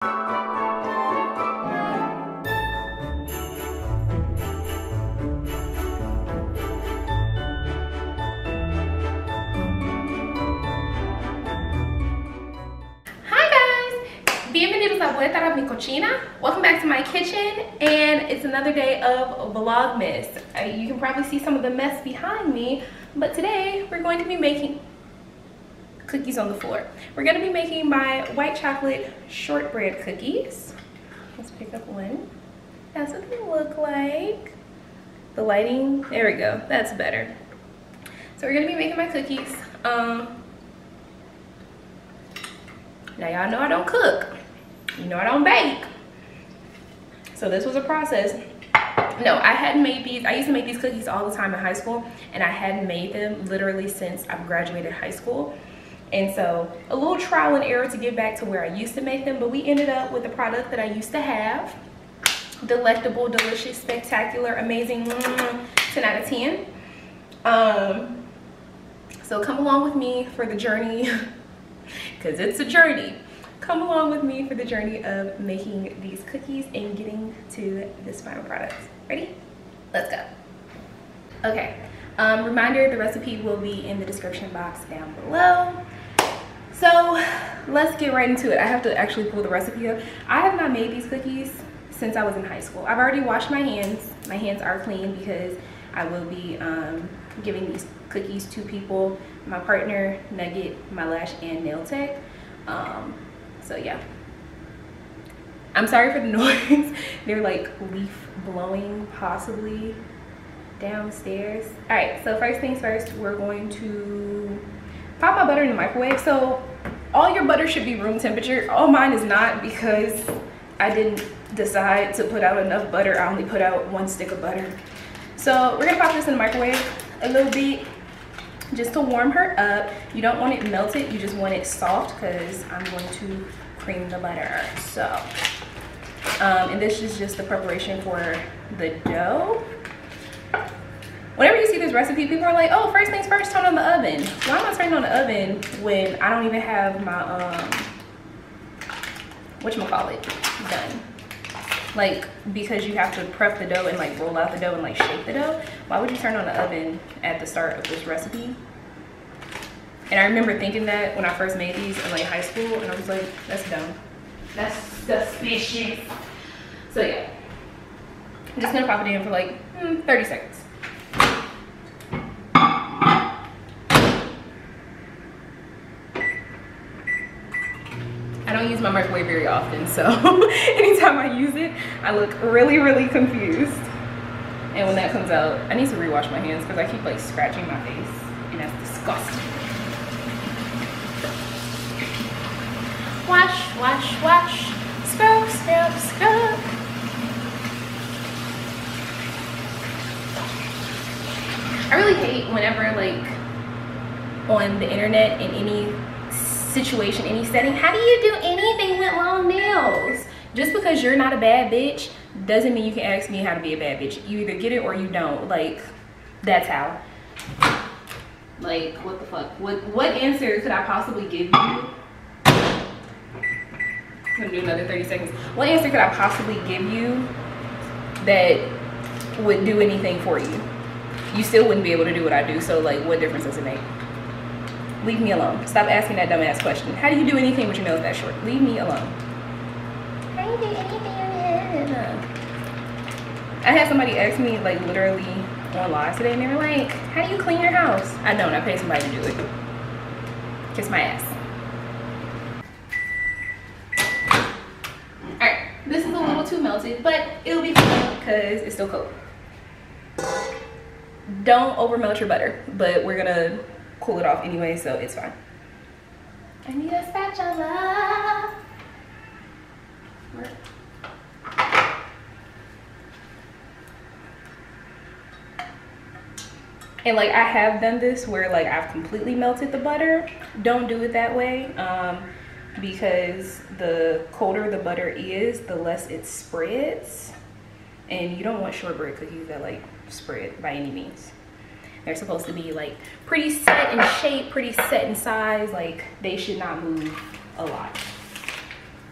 Bienvenidos a vuelta a mi cocina. Welcome back to my kitchen, and it's another day of Vlogmas. You can probably see some of the mess behind me, but today we're going to be making cookies on the floor. We're going to be making my white chocolate shortbread cookies. Let's pick up one. That's what they look like. The lighting, there we go, that's better. So we're going to be making my cookies. Now y'all know I don't cook. You know I don't bake. So this was a process. No, I hadn't made these. I used to make these cookies all the time in high school, and I hadn't made them literally since I graduated high school. And so a little trial and error to get back to where I used to make them, but we ended up with the product that I used to have. Delectable, delicious, spectacular, amazing, 10 out of 10. So come along with me for the journey, because it's a journey. Come along with me for the journey of making these cookies and getting to this final product. Ready? Let's go. Okay, reminder, the recipe will be in the description box down below. So let's get right into it. I have to actually pull the recipe up. I have not made these cookies since I was in high school. I've already washed my hands. My hands are clean because I will be giving these cookies to people. My partner, Nugget, my lash and nail tech. So yeah, I'm sorry for the noise. They're like leaf blowing possibly downstairs. All right, so first things first, we're going to pop my butter in the microwave. So all your butter should be room temperature. All mine is not, because I didn't decide to put out enough butter. I only put out 1 stick of butter. So we're gonna pop this in the microwave a little bit, just to warm her up. You don't want it melted, you just want it soft, because I'm going to cream the butter. So and this is just the preparation for the dough. Whenever you see this recipe, people are like, oh, first things first, turn on the oven. Why am I turning on the oven when I don't even have my whatchamacallit done? Like, because you have to prep the dough and like roll out the dough and like shape the dough. Why would you turn on the oven at the start of this recipe? And I remember thinking that when I first made these in like high school, and I was like, that's dumb. That's suspicious. So yeah, I'm just gonna pop it in for like 30 seconds. I don't use my microwave very often, so anytime I use it, I look really, really confused. And when that comes out, I need to rewash my hands because I keep like scratching my face, and that's disgusting. Wash, wash, wash, scrub, scrub, scrub. I really hate whenever like on the internet in any situation, any setting, how do you do anything with long nails? Just because you're not a bad bitch doesn't mean you can ask me how to be a bad bitch. You either get it or you don't. Like, that's how. Like, what the fuck? What answer could I possibly give you? I'm gonna do another 30 seconds. What answer could I possibly give you that would do anything for you? You still wouldn't be able to do what I do, so like, what difference does it make? Leave me alone. Stop asking that dumbass question. How do you do anything with your nails that short? Leave me alone. How do you do anything? I had somebody ask me like literally on live today, and they were like, how do you clean your house? I don't. I pay somebody to do it. Kiss my ass. Alright, this is a little too melted, but it'll be fine because it's still cold. Don't over melt your butter, but we're gonna cool it off anyway, so it's fine. I need a spatula. And like, I have done this where like I've completely melted the butter. Don't do it that way, because the colder the butter is, the less it spreads, and you don't want shortbread cookies that like spread by any means. They're supposed to be like pretty set in shape, pretty set in size. Like, they should not move a lot.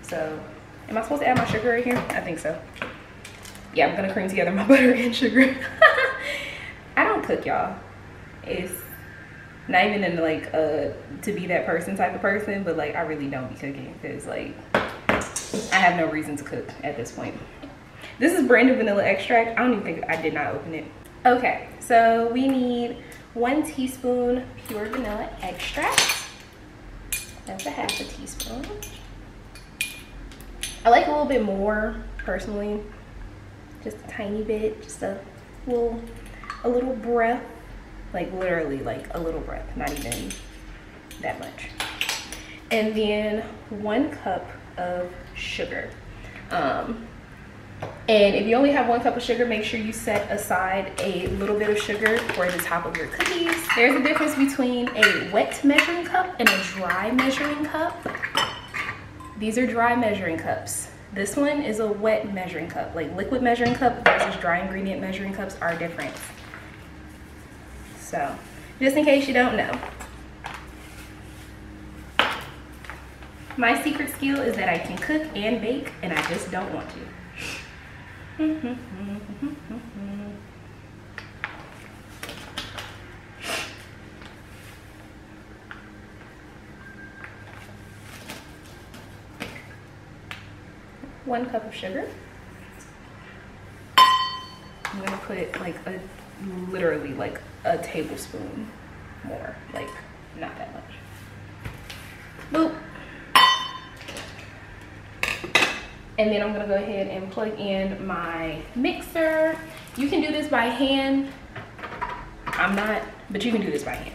So Am I supposed to add my sugar right here? I think so. Yeah, I'm gonna cream together my butter and sugar. I don't cook, y'all. It's not even in like to be that person type of person, but like I really don't be cooking because like I have no reason to cook at this point. This is brand new vanilla extract. I don't even think, I did not open it. Okay, so we need 1 teaspoon pure vanilla extract. That's a half a teaspoon. I like a little bit more personally, just a tiny bit, just a little breath, like literally like a little breath, not even that much. And then 1 cup of sugar. And if you only have 1 cup of sugar, make sure you set aside a little bit of sugar for the top of your cookies. There's a difference between a wet measuring cup and a dry measuring cup. These are dry measuring cups. This one is a wet measuring cup. Like liquid measuring cup versus dry ingredient measuring cups are different. So, just in case you don't know. My secret skill is that I can cook and bake, and I just don't want to. One cup of sugar. I'm gonna put like literally like a tablespoon more, like not that much. Boop. And then I'm gonna go ahead and plug in my mixer. You can do this by hand. I'm not, but you can do this by hand.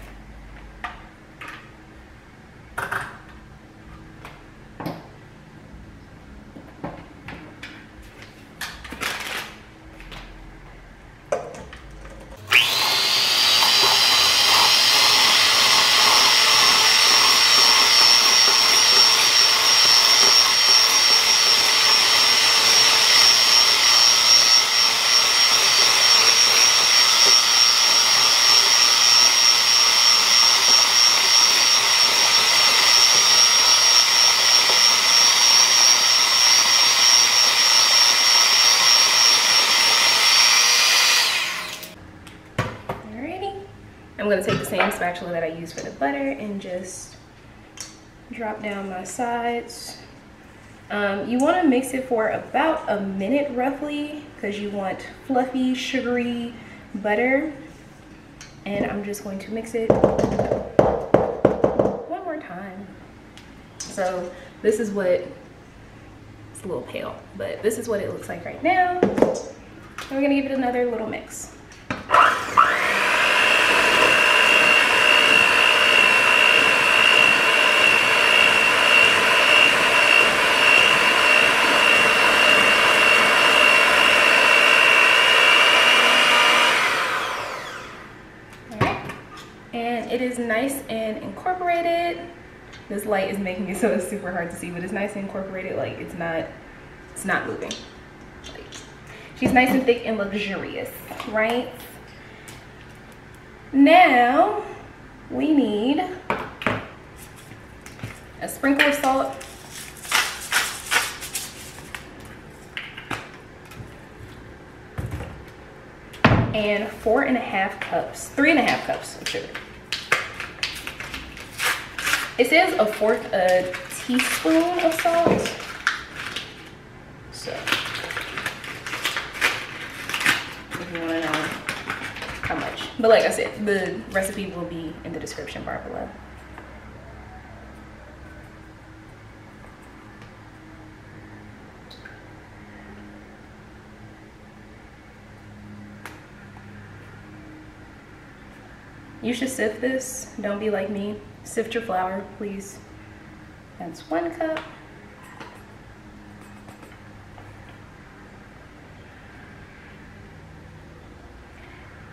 I'm gonna take the same spatula that I used for the butter and just drop down my sides. You wanna mix it for about a minute roughly because you want fluffy, sugary butter. And I'm just going to mix it one more time. So this is what, it's a little pale, but this is what it looks like right now. And we're gonna give it another little mix. It is nice and incorporated. This light is making it so it's super hard to see, but it's nice and incorporated. Like it's not moving. Like, she's nice and thick and luxurious, right? Now we need a sprinkle of salt. And 3.5 cups of sugar. It says 1/4 teaspoon of salt. So, if you want to know how much. But like I said, the recipe will be in the description bar below. You should sift this. Don't be like me. Sift your flour, please. That's 1 cup.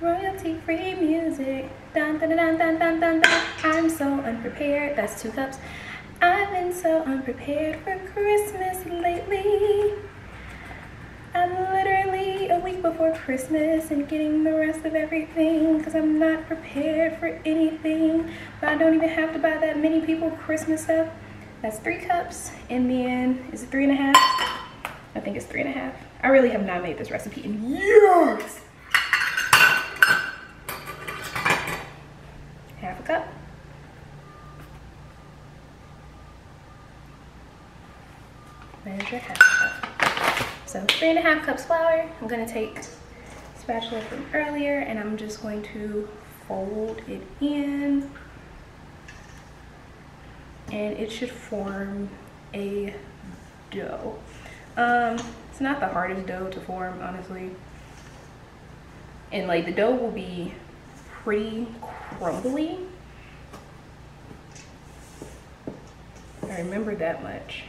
Royalty-free music. Dun, dun, dun, dun, dun, dun, dun. I'm so unprepared. That's 2 cups. I've been so unprepared for Christmas lately. I'm literally a week before Christmas and getting the rest of everything because I'm not prepared for anything. But I don't even have to buy that many people Christmas stuff. That's 3 cups. And then, is it 3.5? I think it's 3.5. I really have not made this recipe in years. Half a cup. There's your half cup. So 3.5 cups flour. I'm gonna take spatula from earlier and I'm just going to fold it in, and it should form a dough. It's not the hardest dough to form, honestly, and like the dough will be pretty crumbly. I remember that much.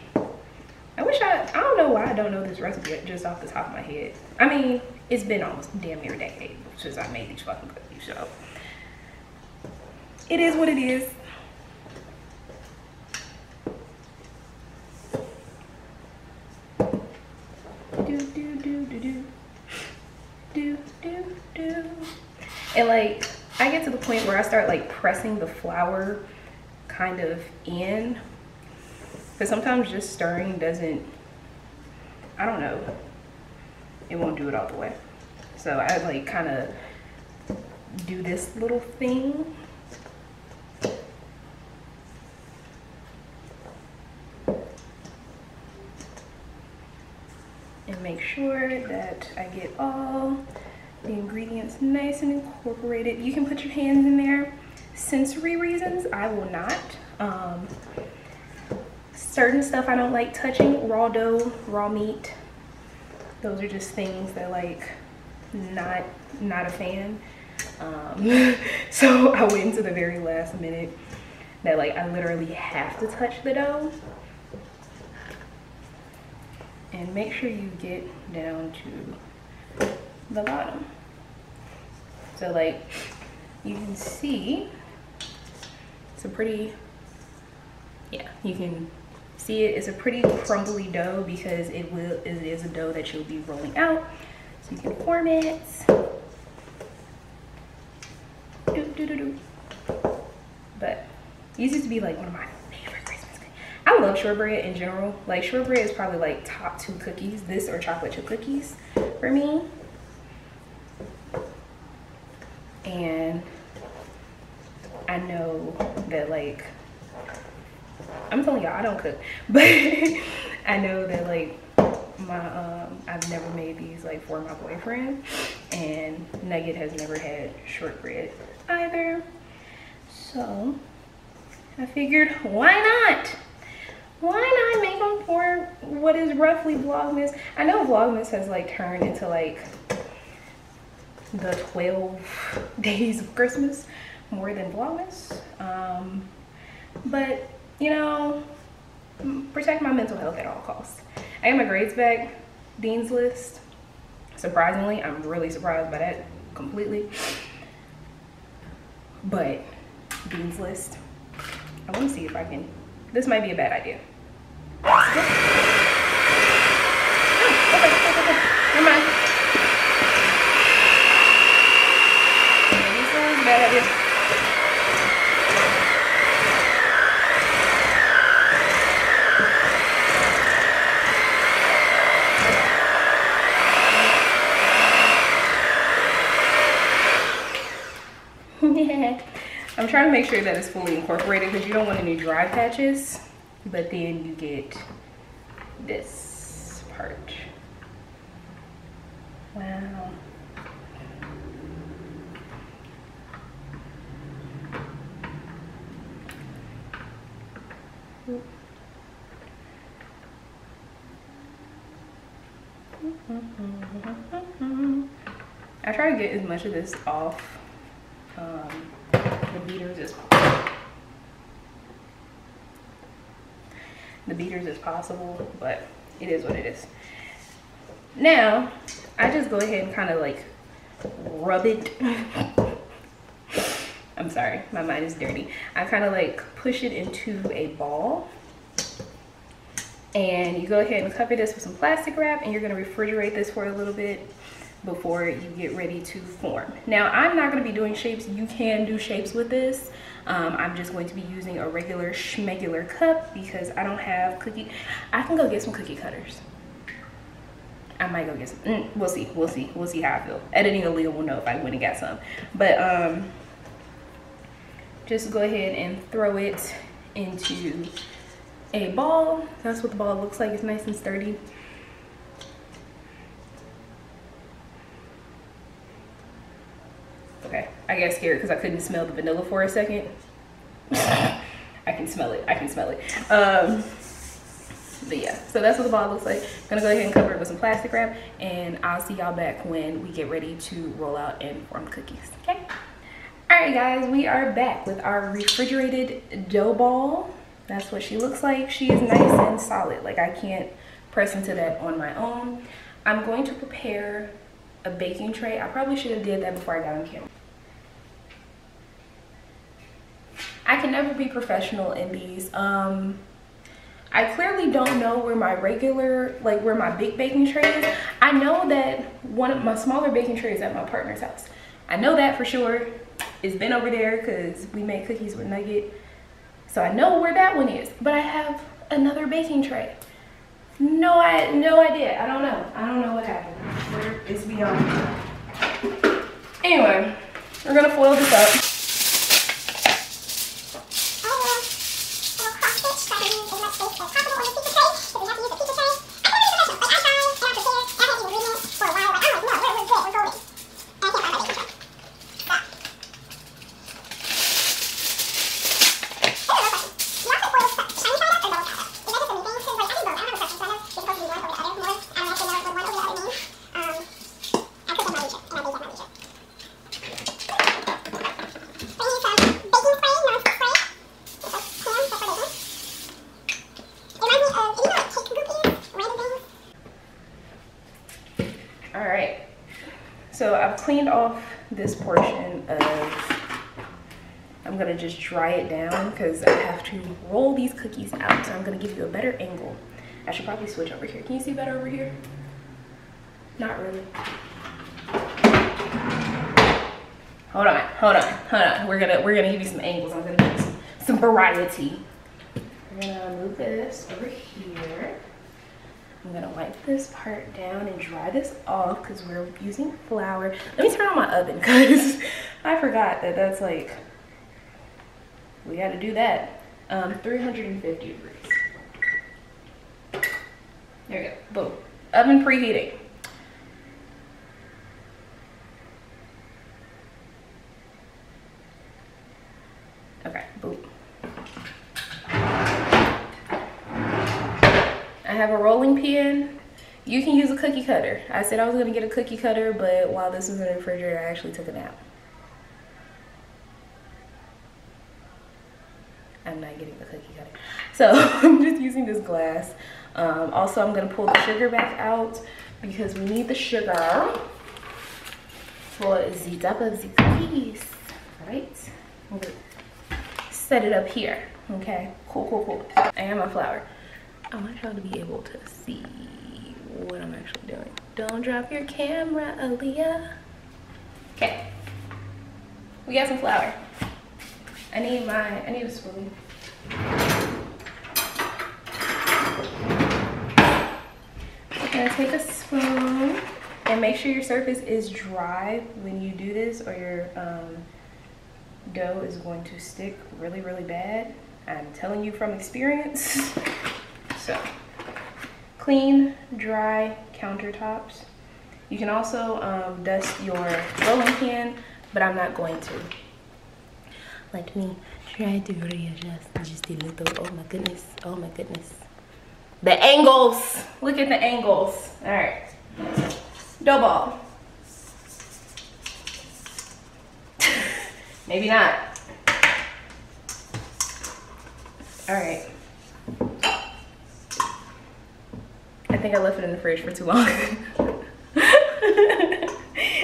I don't know why I don't know this recipe just off the top of my head. I mean, it's been almost damn near a decade since I made these fucking cookies, so it is what it is. And like, I get to the point where I start like pressing the flour kind of in, because sometimes just stirring doesn't, I don't know, it won't do it all the way. So I like kind of do this little thing. And make sure that I get all the ingredients nice and incorporated. You can put your hands in there. Sensory reasons, I will not. Certain stuff I don't like touching, raw dough, raw meat. Those are just things that like not a fan. So I wait until the very last minute that like I literally have to touch the dough. And make sure you get down to the bottom. So like you can see it's a pretty, yeah, you can see it. It's a pretty crumbly dough because it is a dough that you'll be rolling out. So you can form it. But these used to be like one of my favorite Christmas cookies. I love shortbread in general. Like shortbread is probably like top 2 cookies. This or chocolate chip cookies for me. And I know that like, I'm telling y'all I don't cook, but I know that like my I've never made these like for my boyfriend, and Nugget has never had shortbread either. So I figured, why not? Why not make them for what is roughly Vlogmas? I know Vlogmas has like turned into like the 12 days of Christmas more than Vlogmas. But you know, protect my mental health at all costs. I got my grades back, Dean's List. Surprisingly, I'm really surprised by that completely. But Dean's List, I want to see if I can, this might be a bad idea. Oh, okay, never mind. This is a bad idea. I'm trying to make sure that it's fully incorporated because you don't want any dry patches, but then you get this part. Wow. I try to get as much of this off the beaters as possible, but it is what it is. Now I just go ahead and kind of like rub it. I'm sorry, my mind is dirty. I kind of like push it into a ball, and you go ahead and cover this with some plastic wrap, and you're going to refrigerate this for a little bit before you get ready to form. Now I'm not going to be doing shapes. You can do shapes with this. I'm just going to be using a regular schmegular cup because I don't have cookie. I can go get some cookie cutters. I might go get some. We'll see. We'll see how I feel. Editing Aliyah will know if I went and got some. But just go ahead and throw it into a ball. That's what the ball looks like. It's nice and sturdy. Okay, I got scared because I couldn't smell the vanilla for a second. I can smell it. I can smell it. But yeah, so that's what the ball looks like. I'm gonna go ahead and cover it with some plastic wrap, and I'll see y'all back when we get ready to roll out and form cookies. Okay. All right, guys, we are back with our refrigerated dough ball. That's what she looks like. She is nice and solid. Like, I can't press into that on my own. I'm going to prepare a baking tray. I probably should have did that before I got on camera. I can never be professional in these. I clearly don't know where my regular, like where my big baking tray is. I know that one of my smaller baking trays is at my partner's house. I know that for sure. It's been over there because we make cookies with nugget. So I know where that one is, but I have another baking tray. No idea. I don't know. I don't know what happened. It's beyond me. Anyway, we're gonna foil this up. So I've cleaned off this portion of, I'm gonna just dry it down because I have to roll these cookies out. So I'm gonna give you a better angle. I should probably switch over here. Can you see better over here? Not really. Hold on. We're gonna give you some angles. I'm gonna give you some variety. We're gonna move this over here. I'm gonna wipe this part down and dry this off because we're using flour. Let me turn on my oven because I forgot that that's like, we gotta do that. 350 degrees. There we go, boom. Oven preheating. Okay, boom. I have a rolling pin. You can use a cookie cutter. I said I was gonna get a cookie cutter, but while this was in the refrigerator, I actually took a nap. I'm not getting the cookie cutter. So I'm just using this glass. Also, I'm gonna pull the sugar back out because we need the sugar for the top of the cookies. All right, I'm gonna set it up here. Okay, cool. I have my flour. I want y'all to be able to see what I'm actually doing. Don't drop your camera, Aliyah. Okay. We got some flour. I need a spoon. We're gonna take a spoon and make sure your surface is dry when you do this, or your dough is going to stick really bad. I'm telling you from experience. So, clean, dry countertops. You can also dust your rolling pin, but I'm not going to. Let me try to readjust just a little. Oh my goodness. The angles. Look at the angles. All right. Dough ball. Maybe not. All right. I think I left it in the fridge for too long.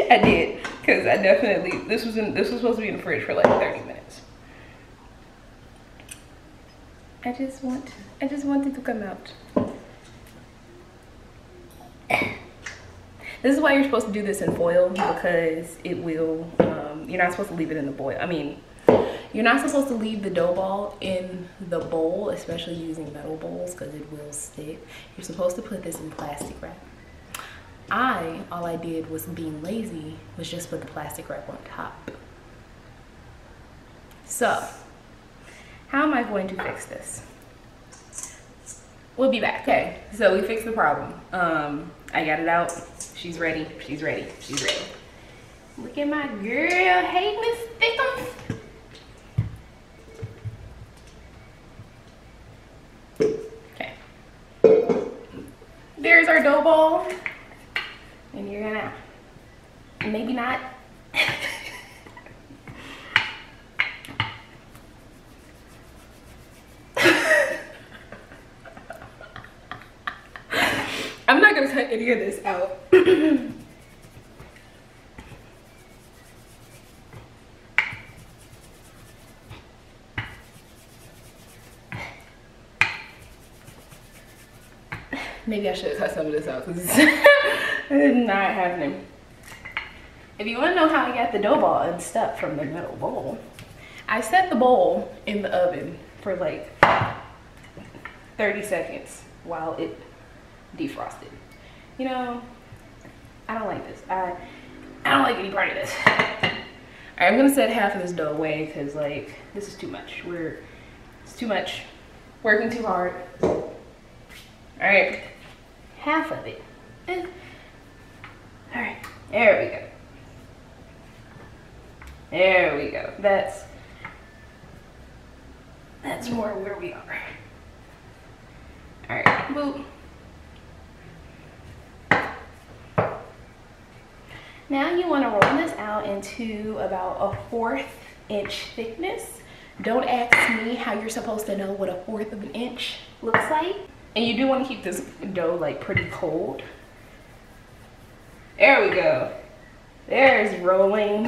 I did, because I definitely, this was supposed to be in the fridge for like 30 minutes. I just want it to come out. This is why you're supposed to do this in foil, because it will, you're not supposed to leave it in the boil. I mean, you're not supposed to leave the dough ball in the bowl, especially using metal bowls, because it will stick. You're supposed to put this in plastic wrap. all I did was being lazy, was just put the plastic wrap on top. So, how am I going to fix this? We'll be back. Okay, so we fixed the problem. I got it out. She's ready, she's ready, she's ready. Look at my girl. Hey, Miss Thickums. Okay. There's our dough ball. And you're gonna, maybe not. I'm not gonna cut any of this out. Maybe I should cut some of this out because it's not happening. If you want to know how I got the dough ball unstuck from the metal bowl, I set the bowl in the oven for like 30 seconds while it defrosted. You know, I don't like this. I don't like any part of this. All right, I'm gonna set half of this dough away because like this is too much. It's too much. Working too hard. All right. Half of it. All right, there we go. There we go. That's more where we are. All right, boop. Now you want to roll this out into about a 1/4 inch thickness. Don't ask me how you're supposed to know what a 1/4 of an inch looks like. And you do want to keep this dough like pretty cold. There we go. There's rolling.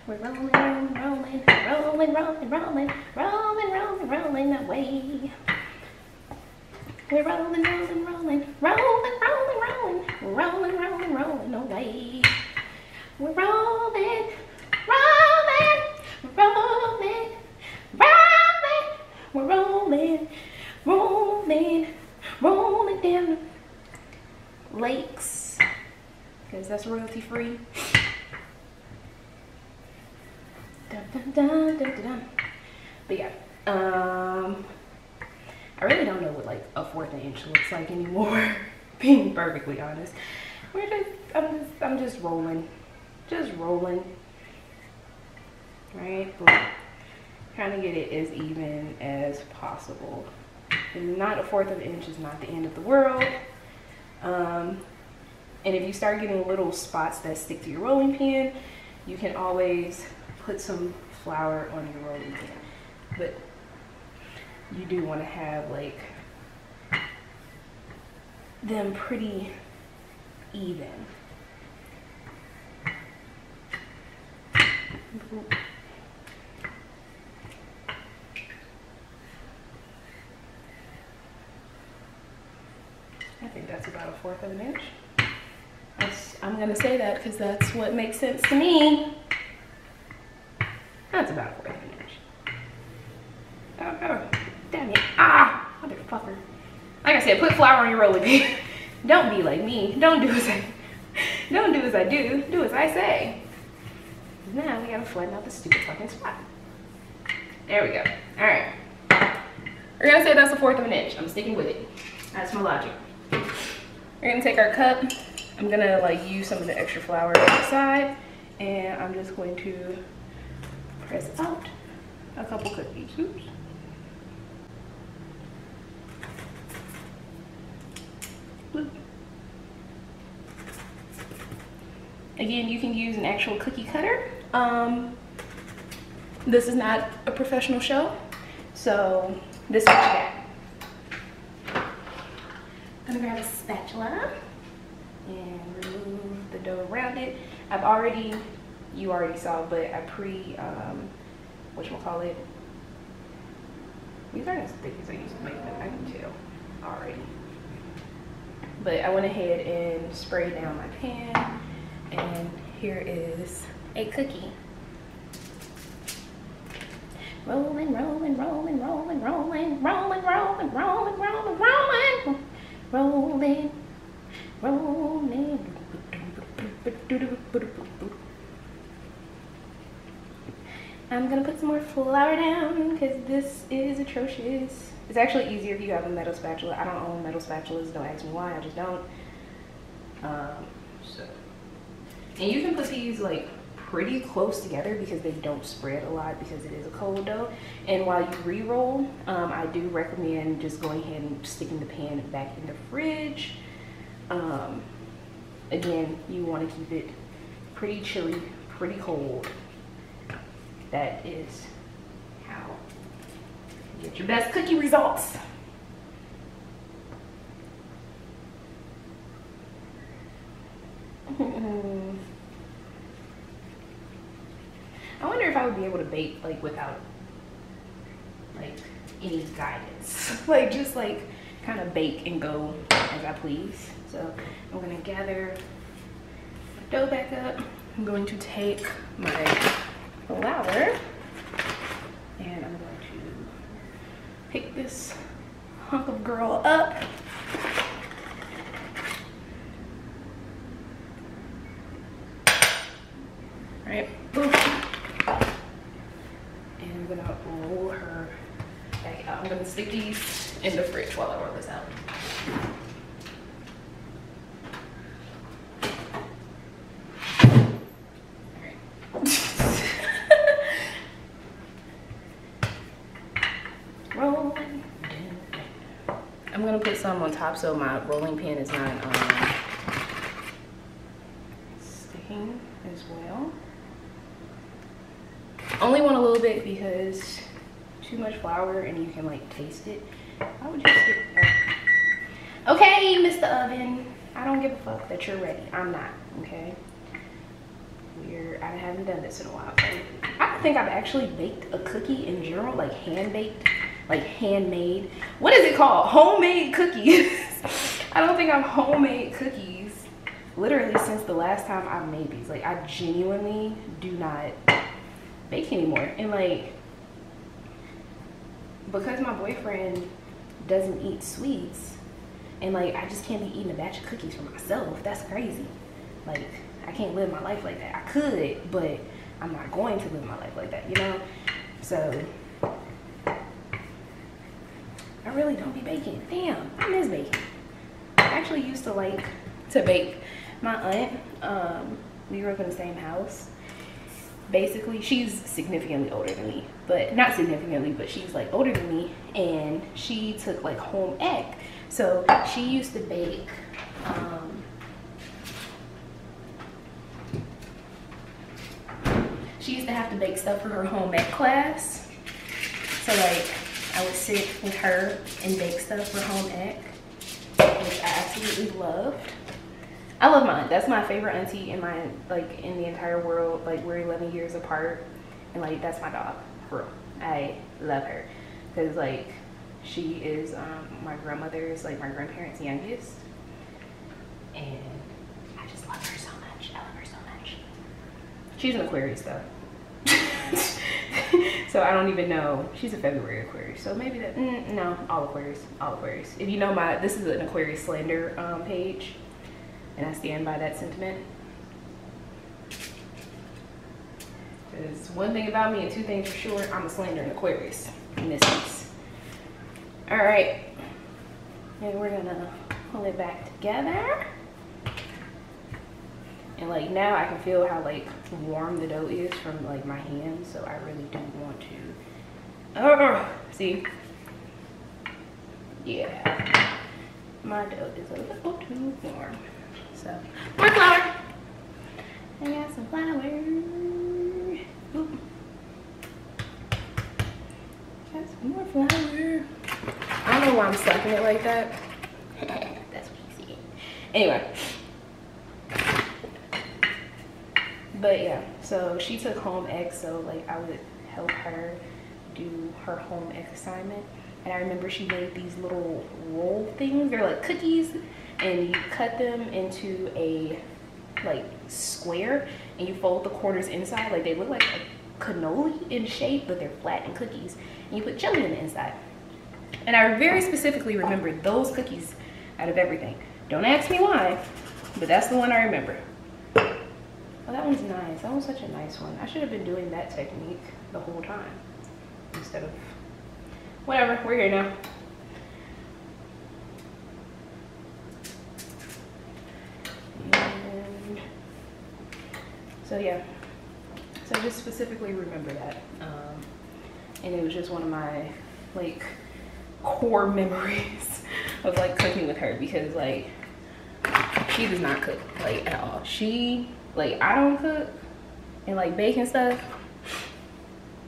We're rolling, rolling, rolling, rolling, rolling, rolling, rolling, rolling, rolling away. We're rolling, rolling, rolling, rolling, rolling, rolling, rolling, rolling, rolling away. We're rolling, rolling, rolling, rolling. We're rolling. Rolling, rolling down lakes, because that's royalty free. Dun, dun, dun, dun, dun, dun. But yeah, I really don't know what like a 1/4 inch looks like anymore. Being perfectly honest, I'm just rolling, right? But trying to get it as even as possible. And not a 1/4 of an inch is not the end of the world. And if you start getting little spots that stick to your rolling pin, you can always put some flour on your rolling pin. But you do want to have like them pretty even. I think that's about a 1/4 of an inch. I'm gonna say that because that's what makes sense to me. That's about a 1/4 of an inch. Oh, damn it. Ah, motherfucker. Like I said, put flour on your rolling pin. Don't be like me. Don't do as I do. Do as I say. Now we gotta flatten out the stupid fucking spot. There we go. All right. We're gonna say that's a 1/4 of an inch. I'm sticking with it. That's my logic. We're gonna take our cup. I'm gonna like use some of the extra flour on the side, and I'm just going to press out a couple cookies. Oops. Bloop. Again, you can use an actual cookie cutter. This is not a professional show, so this is what you got. I'm gonna grab a spatula and remove the dough around it. You already saw, but I whatchamacallit? These aren't as thick as I used to make them, I can tell already. But I went ahead and sprayed down my pan, and here is a cookie. Rolling, rolling, rolling, rolling, rolling, rolling, rolling, rolling, rolling, rolling, rolling, rolling, I'm gonna put some more flour down because this is atrocious. It's actually easier if you have a metal spatula. I don't own metal spatulas. Don't ask me why. I just don't. And you can put these like pretty close together because they don't spread a lot because it is a cold dough. And while you re-roll, I do recommend just going ahead and sticking the pan back in the fridge. Again, you want to keep it pretty chilly, pretty cold. That is how you get your best cookie results. I wonder if I would be able to bake like without like any guidance. Like just like kind of bake and go as I please. So I'm gonna gather my dough back up. I'm going to take my flour and I'm going to pick this hunk of girl up. Right, boom. And I'm gonna roll her back out. I'm gonna stick these in the fridge while I roll this out. Rolling. I'm gonna put some on top so my rolling pin is not sticking as well. Only want a little bit because too much flour and you can like taste it. I would just get okay, Mr. Oven. I don't give a fuck that you're ready. I'm not, okay? I haven't done this in a while. I don't think I've actually baked a cookie in general, like hand-baked, like handmade. What is it called? Homemade cookies. I don't think I've homemade cookies literally since the last time I made these. Like I genuinely do not bake anymore. And like, because my boyfriend doesn't eat sweets and like I just can't be eating a batch of cookies for myself. That's crazy. Like I can't live my life like that. I could, but I'm not going to live my life like that, you know? So I really don't be baking. Damn, I miss baking. I actually used to like to bake. My aunt, we grew up in the same house. Basically, she's significantly older than me, but not significantly, but she's like older than me, and she took like home ec. So she used to bake she used to have to bake stuff for her home ec class. So like I would sit with her and bake stuff for home ec, which I absolutely loved. I love mine. That's my favorite auntie in my like in the entire world. Like we're 11 years apart, and like that's my dog. For real. I love her because like she is my grandmother's, like my grandparents' youngest, and I just love her so much. I love her so much. She's an Aquarius though. So I don't even know. She's a February Aquarius, so maybe that no, all Aquarius, all Aquarius. If you know this is an Aquarius slander page, and I stand by that sentiment. Because one thing about me and two things for sure, I'm a slander and Aquarius in this case. All right, and we're gonna pull it back together. And like now I can feel how like warm the dough is from like my hands, so I really do want to see. Yeah, my dough is a little too warm. So more flour. I got some flour. Oop. Got some more flour. I don't know why I'm sucking it like that. That's what you see. Anyway. But yeah, so she took home ec, so like I would help her do her home ec assignment. And I remember she made these little roll things. They're like cookies, and you cut them into a like square, and you fold the corners inside. Like they look like a cannoli in shape, but they're flat and cookies. And you put jelly in the inside. And I very specifically remember those cookies out of everything. Don't ask me why, but that's the one I remember. Oh that one's nice. That was such a nice one. I should have been doing that technique the whole time instead of, whatever, we're here now. And so yeah, so just specifically remember that. And it was just one of my like core memories of like cooking with her, because like she does not cook like at all. She, like, I don't cook and like bake and stuff,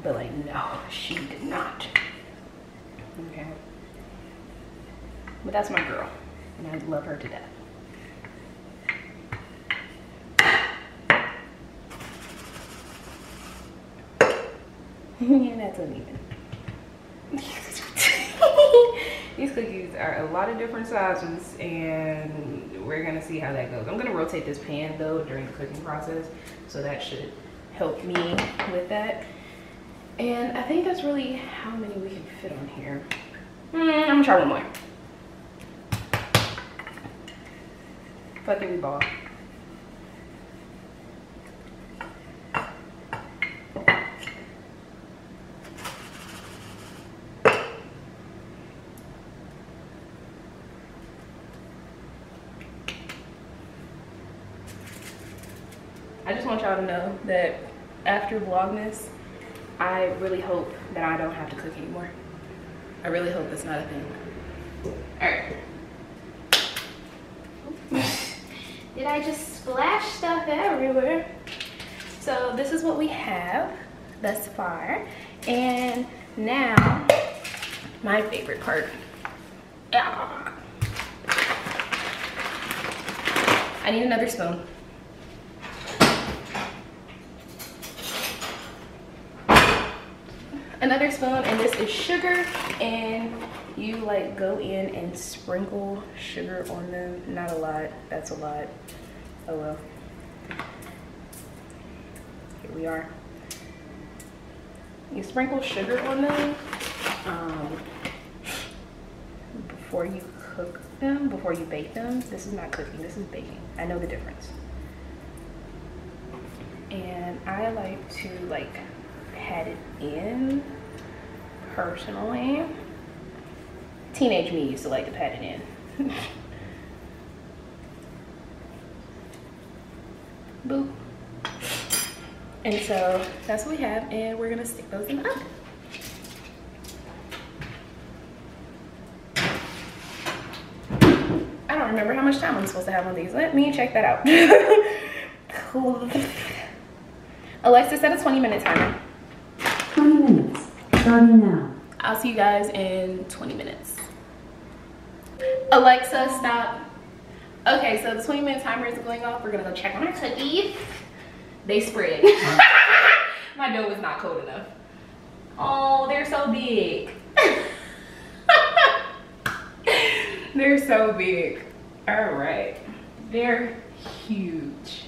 but like no, she did not. Okay, but that's my girl and I love her to death. Yeah, that's uneven. These cookies are a lot of different sizes and we're gonna see how that goes. I'm gonna rotate this pan though during the cooking process, so that should help me with that. And I think that's really how many we can fit on here. I'm gonna try one more. Fuck it, we ball. I just want y'all to know that after Vlogmas, I really hope that I don't have to cook anymore. I really hope that's not a thing. All right. Did I just splash stuff everywhere? So this is what we have thus far. And now, my favorite part. I need another spoon. Another spoon, and this is sugar, and you like go in and sprinkle sugar on them. Not a lot, that's a lot. Oh well. Here we are. You sprinkle sugar on them before you cook them, before you bake them. This is not cooking, this is baking. I know the difference. And I like to like pat it in personally. Teenage me used to like to pat it in. Boop. And so that's what we have, and we're gonna stick those in the oven. I don't remember how much time I'm supposed to have on these. Let me check that out. Cool. Alexa, set a 20-minute timer. 20 minutes, starting now. I'll see you guys in 20 minutes. Alexa, stop. Okay, so the 20-minute timer is going off. We're gonna go check on our cookies. They spread. My dough is not cold enough. Oh, they're so big. They're so big. All right, they're huge.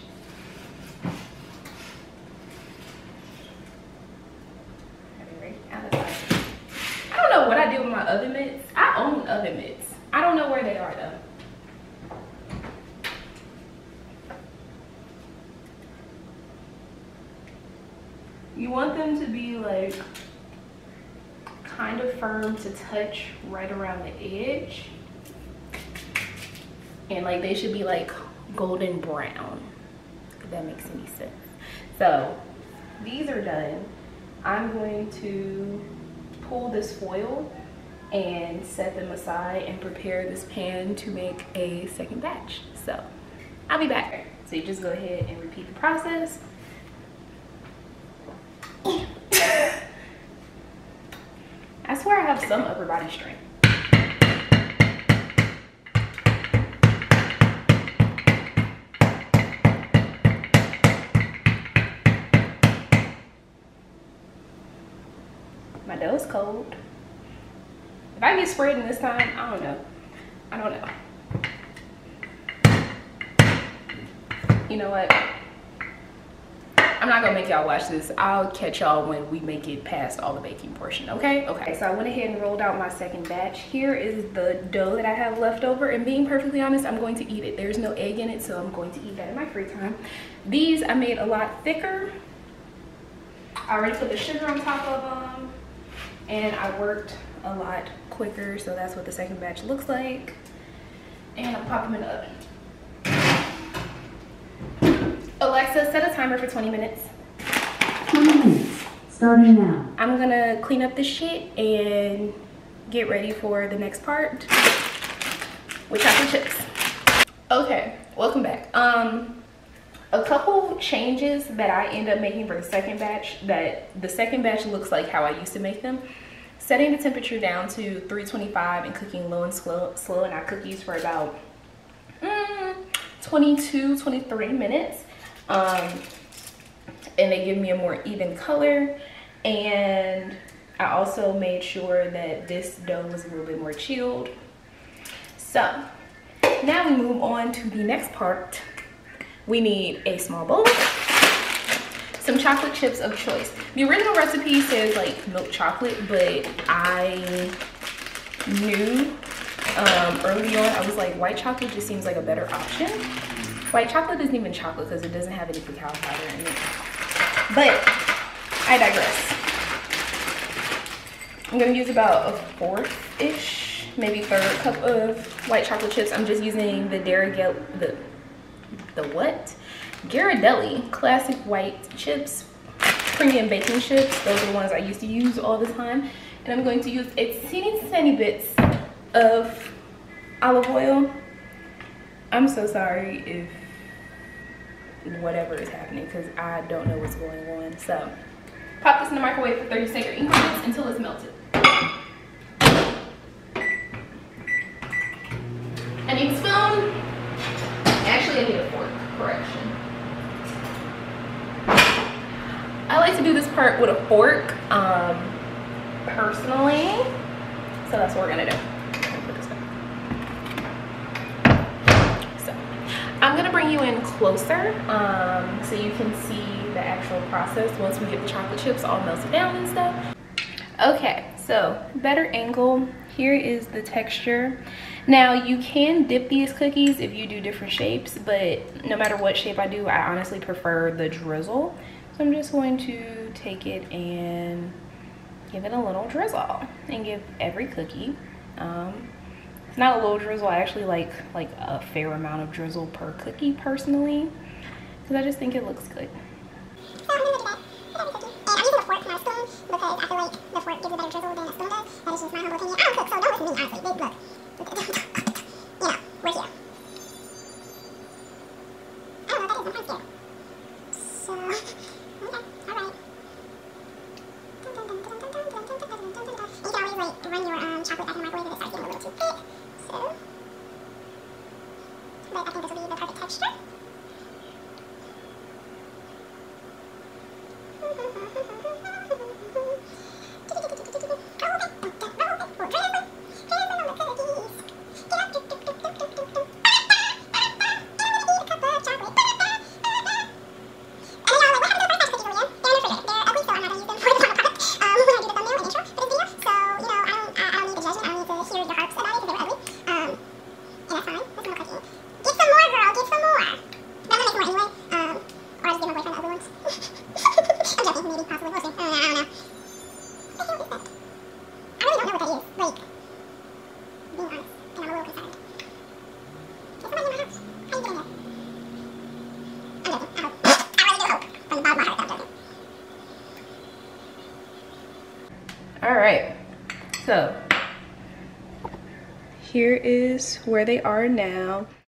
I don't know what I did with my oven mitts. I own oven mitts. I don't know where they are though. You want them to be like kind of firm to touch right around the edge. And like they should be like golden brown, if that makes any sense. So these are done. I'm going to pull this foil and set them aside and prepare this pan to make a second batch. So I'll be back. So you just go ahead and repeat the process. I swear I have some upper body strength. My dough is cold. If I get spreading this time, I don't know. I don't know. You know what? I'm I'm not gonna make y'all watch this. I'll catch y'all when we make it past all the baking portion, okay? Okay, so I went ahead and rolled out my second batch. Here is the dough that I have left over, and being perfectly honest, I'm going to eat it. There's no egg in it, so I'm going to eat that in my free time. These I made a lot thicker. I already put the sugar on top of them, and I worked a lot quicker, so that's what the second batch looks like. And I'll pop them in the oven. Alexa, set a timer for 20 minutes. 20 minutes, starting now. I'm gonna clean up this shit and get ready for the next part with chocolate chips. Okay, welcome back. A couple changes that I end up making for the second batch, that the second batch looks like how I used to make them. Setting the temperature down to 325 and cooking low and slow in our cookies for about 22-23 minutes. And they give me a more even color. And I also made sure that this dough was a little bit more chilled. So now we move on to the next part. We need a small bowl, some chocolate chips of choice. The original recipe says like milk chocolate, but I knew early on, I was like, white chocolate just seems like a better option. White chocolate isn't even chocolate because it doesn't have any cacao powder in it. But I digress. I'm gonna use about a fourth-ish, maybe third cup of white chocolate chips. I'm just using the Ghirardelli classic white chips, premium baking chips. Those are the ones I used to use all the time. And I'm going to use a teeny bits of olive oil. I'm so sorry if whatever is happening because I don't know what's going on. So pop this in the microwave for 30-second increments until it's melted. I need a spoon. Actually, I need a fork, correction. I like to do this part with a fork, personally. So that's what we're gonna do. Put this back. So I'm gonna bring you in closer so you can see the actual process once we get the chocolate chips all melted down and stuff. Okay, so better angle. Here is the texture. Now you can dip these cookies if you do different shapes, but no matter what shape I do, I honestly prefer the drizzle. So I'm just going to take it and give it a little drizzle and give every cookie. It's not a little drizzle, I actually like a fair amount of drizzle per cookie personally, because I just think it looks good. So I'm gonna do that with every cookie. And I'm using a fork, not a spoon, because I feel like the fork gives a better drizzle than a spoon does. That is just my humble opinion. I don't cook, so don't listen to me, honestly. Look. You know, we're here. I don't know what that is, I'm kind of scared. So, okay, alright. You can always like run your chocolate back in the microwave if it starts getting a little too thick. So, but I think this will be the perfect texture. All right, so here is where they are now.